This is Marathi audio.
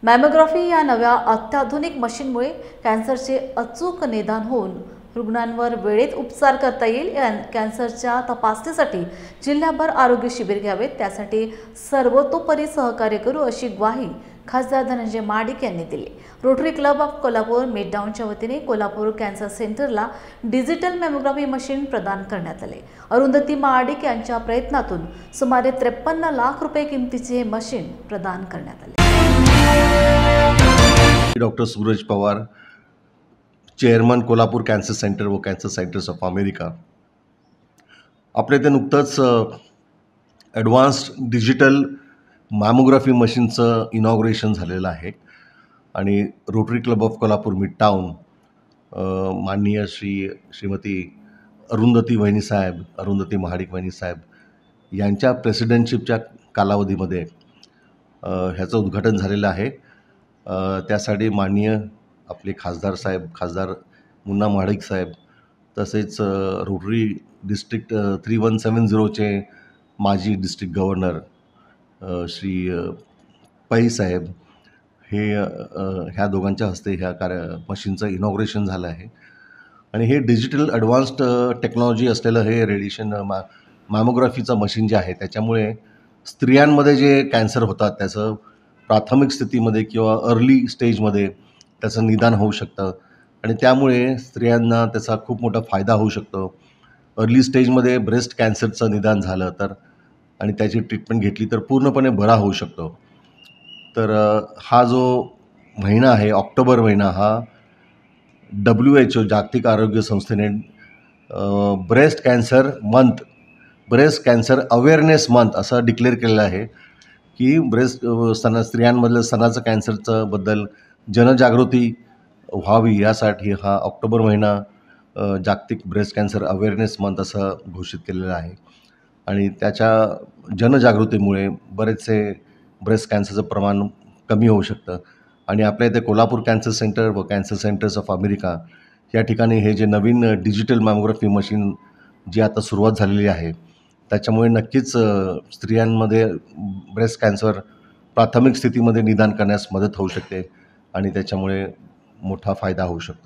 मॅमोग्राफी या नव्या अत्याधुनिक मशीनमुळे कॅन्सरचे अचूक निदान होऊन रुग्णांवर वेळेत उपचार करता येईल। कॅन्सरच्या तपासणीसाठी जिल्हाभर आरोग्य शिबिर घ्यावेत, त्यासाठी सर्वतोपरी सहकार्य करू अशी ग्वाही खासदार धनंजय महाडिक यांनी दिली। रोटरी क्लब ऑफ कोल्हापूर मेटडाऊनच्या वतीने कोल्हापूर कॅन्सर सेंटरला डिजिटल मॅमोग्राफी मशीन प्रदान करण्यात आले। अरुंधती महाडिक यांच्या प्रयत्नातून सुमारे 53 लाख रुपये किमतीचे हे मशीन प्रदान करण्यात आले। Doctor Suraj Pawar, chairman Kolhapur cancer centre व कॅन्सर सेंटर्स ऑफ अमेरिका। आपल्या इथे नुकतंच ॲडव्हान्स्ड डिजिटल मॅमोग्राफी मशीनचं इनॉग्रेशन झालेलं आहे आणि रोटरी क्लब ऑफ कोल्हापूर मिडटाऊन माननीय श्रीमती अरुंधती महाडिक वहिनी साहेब यांच्या प्रेसिडेंटशिपच्या कालावधीमध्ये ह्याचं उद्घाटन झालेलं आहे। त्यासाठी माननीय आपले खासदार मुन्ना महाडिक साहेब, तसेच रोटरी डिस्ट्रिक्ट 3170चे माजी डिस्ट्रिक्ट गव्हर्नर श्री पै साहेब, हे ह्या दोघांच्या हस्ते ह्या मशीनचं इनॉग्रेशन झालं आहे। आणि हे डिजिटल ॲडव्हान्स्ड टेक्नॉलॉजी असलेलं हे रेडिएशन मॅमोग्राफीचं मशीन जे आहे, त्याच्यामुळे स्त्रियांमध्ये जे कॅन्सर होतात त्याचं प्राथमिक स्थितीमध्ये किंवा अर्ली स्टेजमध्ये त्याचं निदान होऊ शकतं आणि त्यामुळे स्त्रियांना त्याचा खूप मोठा फायदा होऊ शकतो। अर्ली स्टेजमध्ये ब्रेस्ट कॅन्सरचं निदान झालं तर आणि त्याची ट्रीटमेंट घेतली तर पूर्णपणे बरा होऊ शकतो। तर हा जो महिना आहे, ऑक्टोबर महिना, हा WHO जागतिक आरोग्य संस्थेने ब्रेस्ट कॅन्सर अवेअरनेस मंथ असं डिक्लेअर केलेलं आहे की स्त्रियांमधलं स्तनाचं कॅन्सरचं बद्दल जनजागृती व्हावी यासाठी हा ऑक्टोबर महिना जागतिक ब्रेस्ट कॅन्सर अवेअरनेस मंथ असं घोषित केलेलं आहे। आणि त्याच्या जनजागृतीमुळे बरेचसे ब्रेस्ट कॅन्सरचं प्रमाण कमी होऊ शकतं। आणि आपल्या इथे कोल्हापूर कॅन्सर सेंटर व कॅन्सर सेंटर्स ऑफ अमेरिका या ठिकाणी हे जे नवीन डिजिटल मॅमोग्राफी मशीन जी आता सुरुवात झालेली आहे, त्याच्यामुळे नक्कीच स्त्रियांमध्ये ब्रेस्ट कॅन्सर प्राथमिक स्थितीमध्ये निदान करण्यास मदत होऊ शकते आणि त्याच्यामुळे मोठा फायदा होऊ शकतो।